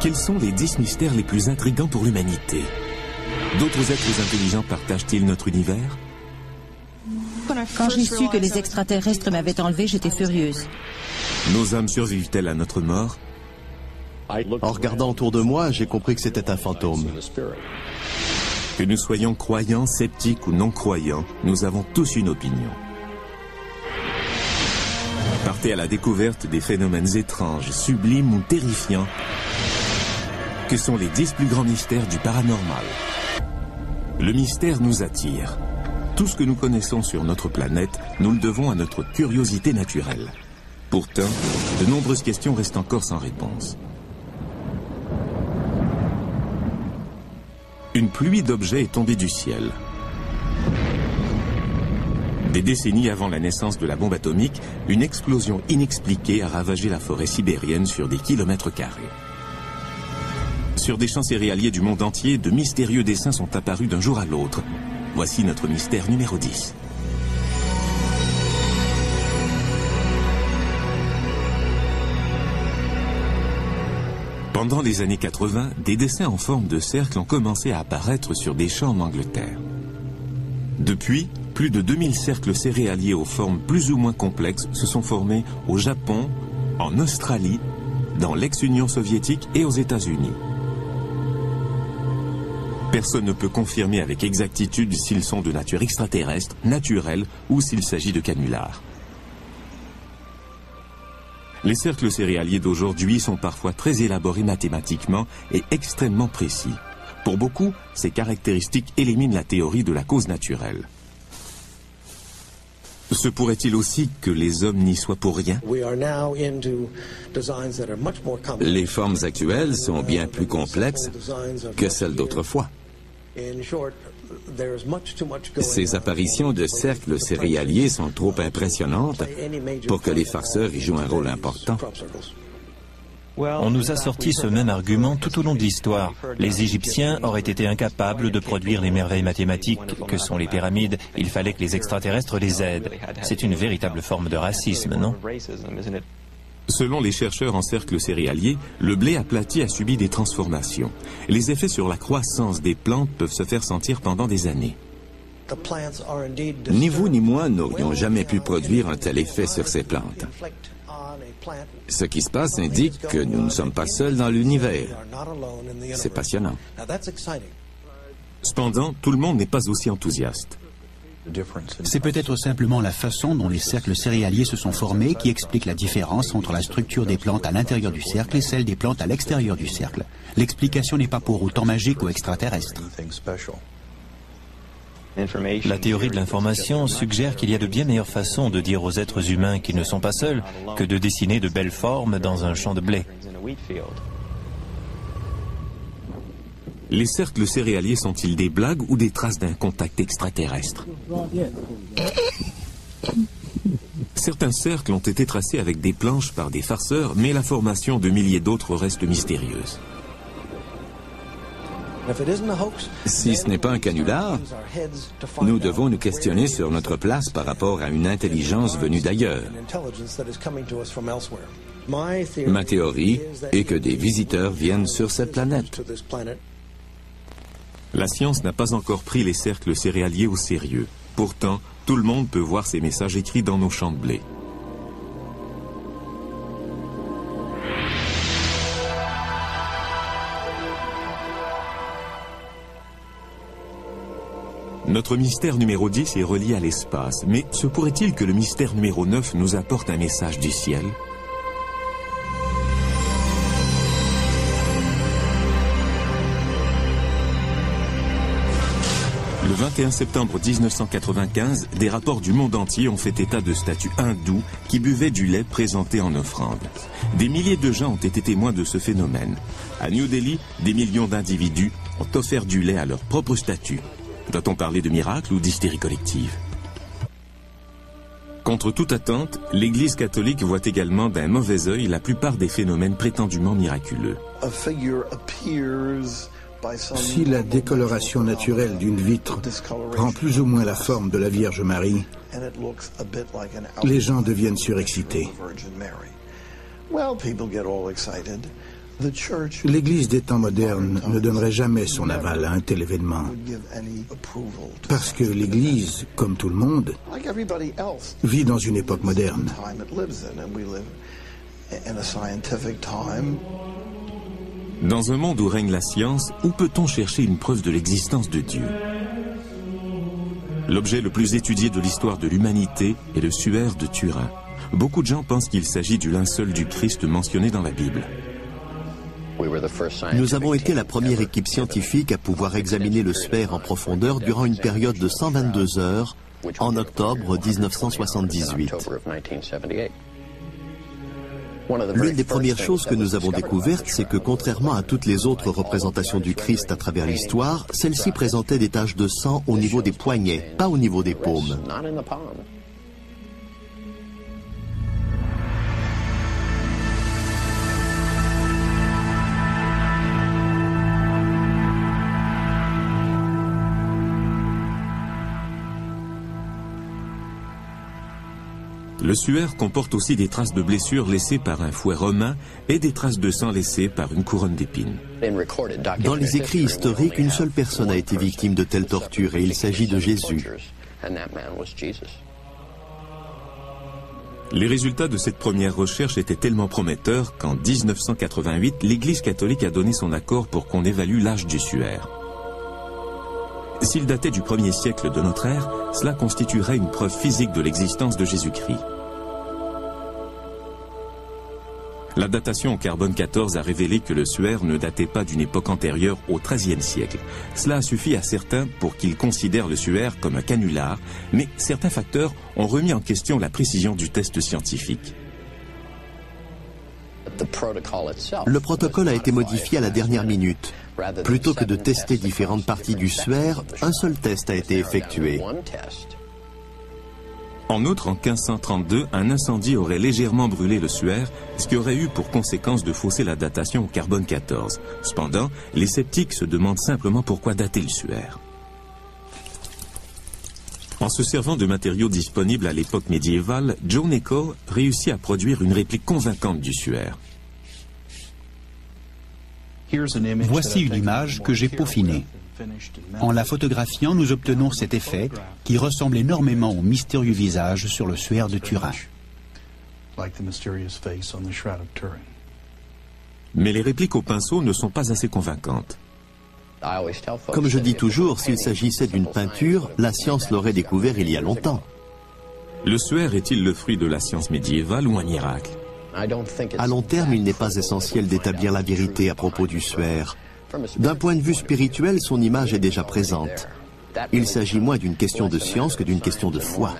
Quels sont les 10 mystères les plus intrigants pour l'humanité? D'autres êtres intelligents partagent-ils notre univers? Quand j'ai su que les extraterrestres m'avaient enlevé, j'étais furieuse. Nos âmes survivent-elles à notre mort? En regardant autour de moi, j'ai compris que c'était un fantôme. Que nous soyons croyants, sceptiques ou non-croyants, nous avons tous une opinion. Partez à la découverte des phénomènes étranges, sublimes ou terrifiants, que sont les 10 plus grands mystères du paranormal. Le mystère nous attire. Tout ce que nous connaissons sur notre planète, nous le devons à notre curiosité naturelle. Pourtant, de nombreuses questions restent encore sans réponse. Une pluie d'objets est tombée du ciel. Des décennies avant la naissance de la bombe atomique, une explosion inexpliquée a ravagé la forêt sibérienne sur des kilomètres carrés. Sur des champs céréaliers du monde entier, de mystérieux dessins sont apparus d'un jour à l'autre. Voici notre mystère numéro 10. Pendant les années 80, des dessins en forme de cercle ont commencé à apparaître sur des champs en Angleterre. Depuis, plus de 2000 cercles céréaliers aux formes plus ou moins complexes se sont formés au Japon, en Australie, dans l'ex-Union soviétique et aux États-Unis. Personne ne peut confirmer avec exactitude s'ils sont de nature extraterrestre, naturelle ou s'il s'agit de canulars. Les cercles céréaliers d'aujourd'hui sont parfois très élaborés mathématiquement et extrêmement précis. Pour beaucoup, ces caractéristiques éliminent la théorie de la cause naturelle. Se pourrait-il aussi que les hommes n'y soient pour rien? Les formes actuelles sont bien plus complexes que celles d'autrefois. Ces apparitions de cercles céréaliers sont trop impressionnantes pour que les farceurs y jouent un rôle important. On nous a sorti ce même argument tout au long de l'histoire. Les Égyptiens auraient été incapables de produire les merveilles mathématiques que sont les pyramides. Il fallait que les extraterrestres les aident. C'est une véritable forme de racisme, non? Selon les chercheurs en cercles céréaliers, le blé aplati a subi des transformations. Les effets sur la croissance des plantes peuvent se faire sentir pendant des années. Ni vous ni moi n'aurions jamais pu produire un tel effet sur ces plantes. Ce qui se passe indique que nous ne sommes pas seuls dans l'univers. C'est passionnant. Cependant, tout le monde n'est pas aussi enthousiaste. C'est peut-être simplement la façon dont les cercles céréaliers se sont formés qui explique la différence entre la structure des plantes à l'intérieur du cercle et celle des plantes à l'extérieur du cercle. L'explication n'est pas pour autant magique ou extraterrestre. La théorie de l'information suggère qu'il y a de bien meilleures façons de dire aux êtres humains qu'ils ne sont pas seuls que de dessiner de belles formes dans un champ de blé. Les cercles céréaliers sont-ils des blagues ou des traces d'un contact extraterrestre? Certains cercles ont été tracés avec des planches par des farceurs, mais la formation de milliers d'autres reste mystérieuse. Si ce n'est pas un canular, nous devons nous questionner sur notre place par rapport à une intelligence venue d'ailleurs. Ma théorie est que des visiteurs viennent sur cette planète. La science n'a pas encore pris les cercles céréaliers au sérieux. Pourtant, tout le monde peut voir ces messages écrits dans nos champs de blé. Notre mystère numéro 10 est relié à l'espace, mais se pourrait-il que le mystère numéro 9 nous apporte un message du ciel ? Le 21 septembre 1995, des rapports du monde entier ont fait état de statues hindoues qui buvaient du lait présenté en offrande. Des milliers de gens ont été témoins de ce phénomène. À New Delhi, des millions d'individus ont offert du lait à leur propre statue. Doit-on parler de miracle ou d'hystérie collective? Contre toute attente, l'Église catholique voit également d'un mauvais œil la plupart des phénomènes prétendument miraculeux. Si la décoloration naturelle d'une vitre prend plus ou moins la forme de la Vierge Marie, les gens deviennent surexcités. L'Église des temps modernes ne donnerait jamais son aval à un tel événement. Parce que l'Église, comme tout le monde, vit dans une époque moderne. Dans un monde où règne la science, où peut-on chercher une preuve de l'existence de Dieu? L'objet le plus étudié de l'histoire de l'humanité est le suaire de Turin. Beaucoup de gens pensent qu'il s'agit du linceul du Christ mentionné dans la Bible. Nous avons été la première équipe scientifique à pouvoir examiner le suaire en profondeur durant une période de 122 heures en octobre 1978. L'une des premières choses que nous avons découvertes, c'est que contrairement à toutes les autres représentations du Christ à travers l'histoire, celle-ci présentait des taches de sang au niveau des poignets, pas au niveau des paumes. Le suaire comporte aussi des traces de blessures laissées par un fouet romain et des traces de sang laissées par une couronne d'épines. Dans les écrits historiques, une seule personne a été victime de telles tortures et il s'agit de Jésus. Les résultats de cette première recherche étaient tellement prometteurs qu'en 1988, l'Église catholique a donné son accord pour qu'on évalue l'âge du suaire. S'il datait du 1er siècle de notre ère, cela constituerait une preuve physique de l'existence de Jésus-Christ. La datation au carbone 14 a révélé que le suaire ne datait pas d'une époque antérieure au XIIIe siècle. Cela a suffi à certains pour qu'ils considèrent le suaire comme un canular, mais certains facteurs ont remis en question la précision du test scientifique. Le protocole a été modifié à la dernière minute. Plutôt que de tester différentes parties du suaire, un seul test a été effectué. En outre, en 1532, un incendie aurait légèrement brûlé le suaire, ce qui aurait eu pour conséquence de fausser la datation au carbone 14. Cependant, les sceptiques se demandent simplement pourquoi dater le suaire. En se servant de matériaux disponibles à l'époque médiévale, Joe Nickell réussit à produire une réplique convaincante du suaire. Voici une image que j'ai peaufinée. En la photographiant, nous obtenons cet effet qui ressemble énormément au mystérieux visage sur le suaire de Turin. Mais les répliques au pinceau ne sont pas assez convaincantes. Comme je dis toujours, s'il s'agissait d'une peinture, la science l'aurait découvert il y a longtemps. Le suaire est-il le fruit de la science médiévale ou un miracle? À long terme, il n'est pas essentiel d'établir la vérité à propos du suaire. D'un point de vue spirituel, son image est déjà présente. Il s'agit moins d'une question de science que d'une question de foi.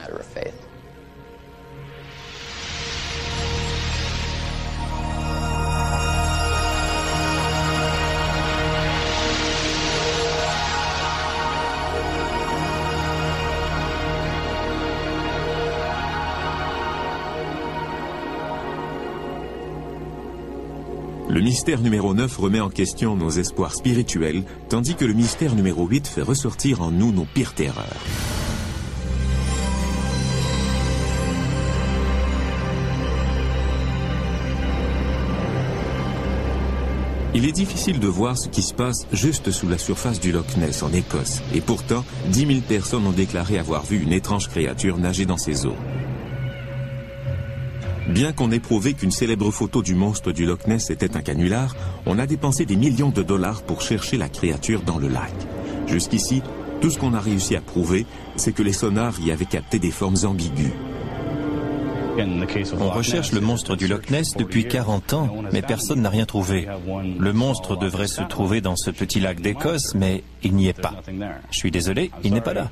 Le mystère numéro 9 remet en question nos espoirs spirituels, tandis que le mystère numéro 8 fait ressortir en nous nos pires terreurs. Il est difficile de voir ce qui se passe juste sous la surface du Loch Ness en Écosse, et pourtant 10 000 personnes ont déclaré avoir vu une étrange créature nager dans ces eaux. Bien qu'on ait prouvé qu'une célèbre photo du monstre du Loch Ness était un canular, on a dépensé des millions de dollars pour chercher la créature dans le lac. Jusqu'ici, tout ce qu'on a réussi à prouver, c'est que les sonars y avaient capté des formes ambiguës. On recherche le monstre du Loch Ness depuis 40 ans, mais personne n'a rien trouvé. Le monstre devrait se trouver dans ce petit lac d'Écosse, mais il n'y est pas. Je suis désolé, il n'est pas là.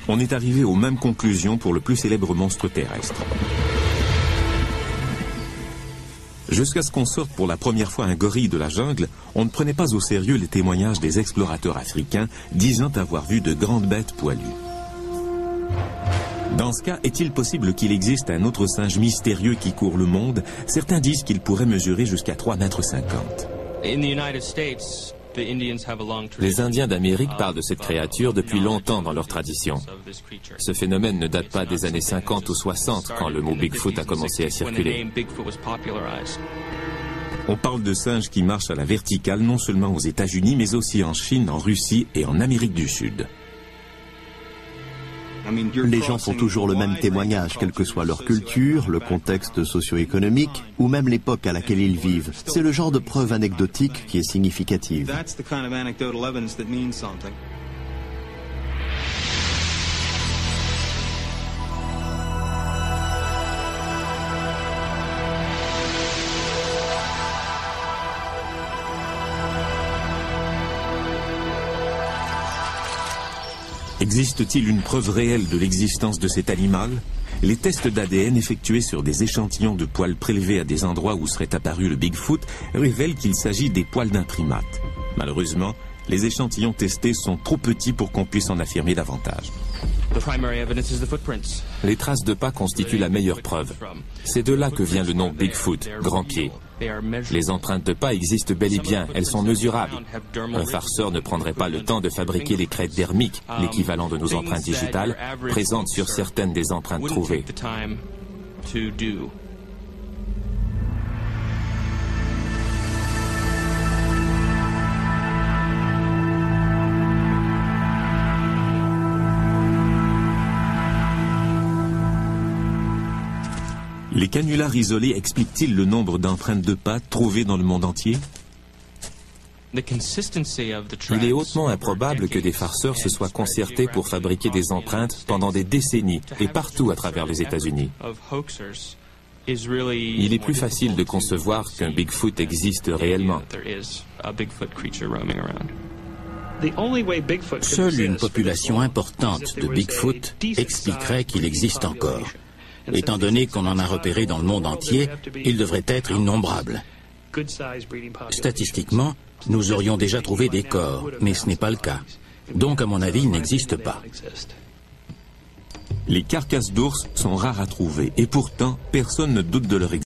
On est arrivé aux mêmes conclusions pour le plus célèbre monstre terrestre. Jusqu'à ce qu'on sorte pour la première fois un gorille de la jungle, on ne prenait pas au sérieux les témoignages des explorateurs africains disant avoir vu de grandes bêtes poilues. Dans ce cas, est-il possible qu'il existe un autre singe mystérieux qui court le monde? Certains disent qu'il pourrait mesurer jusqu'à 3,50 m. Les Indiens d'Amérique parlent de cette créature depuis longtemps dans leur tradition. Ce phénomène ne date pas des années 50 ou 60 quand le mot Bigfoot a commencé à circuler. On parle de singes qui marchent à la verticale non seulement aux États-Unis mais aussi en Chine, en Russie et en Amérique du Sud. Les gens font toujours le même témoignage, quelle que soit leur culture, le contexte socio-économique ou même l'époque à laquelle ils vivent. C'est le genre de preuve anecdotique qui est significative. Existe-t-il une preuve réelle de l'existence de cet animal? Les tests d'ADN effectués sur des échantillons de poils prélevés à des endroits où serait apparu le Bigfoot révèlent qu'il s'agit des poils d'un primate. Malheureusement, les échantillons testés sont trop petits pour qu'on puisse en affirmer davantage. Les traces de pas constituent la meilleure preuve. C'est de là que vient le nom Bigfoot, grand pied. Les empreintes de pas existent bel et bien, elles sont mesurables. Un farceur ne prendrait pas le temps de fabriquer les crêtes dermiques, l'équivalent de nos empreintes digitales, présentes sur certaines des empreintes trouvées. Les canulars isolés expliquent-ils le nombre d'empreintes de pas trouvées dans le monde entier? Il est hautement improbable que des farceurs se soient concertés pour fabriquer des empreintes pendant des décennies et partout à travers les États-Unis. Il est plus facile de concevoir qu'un Bigfoot existe réellement. Seule une population importante de Bigfoot expliquerait qu'il existe encore. Étant donné qu'on en a repéré dans le monde entier, il devrait être innombrable. Statistiquement, nous aurions déjà trouvé des corps, mais ce n'est pas le cas. Donc, à mon avis, ils n'existent pas. Les carcasses d'ours sont rares à trouver et pourtant, personne ne doute de leur existence.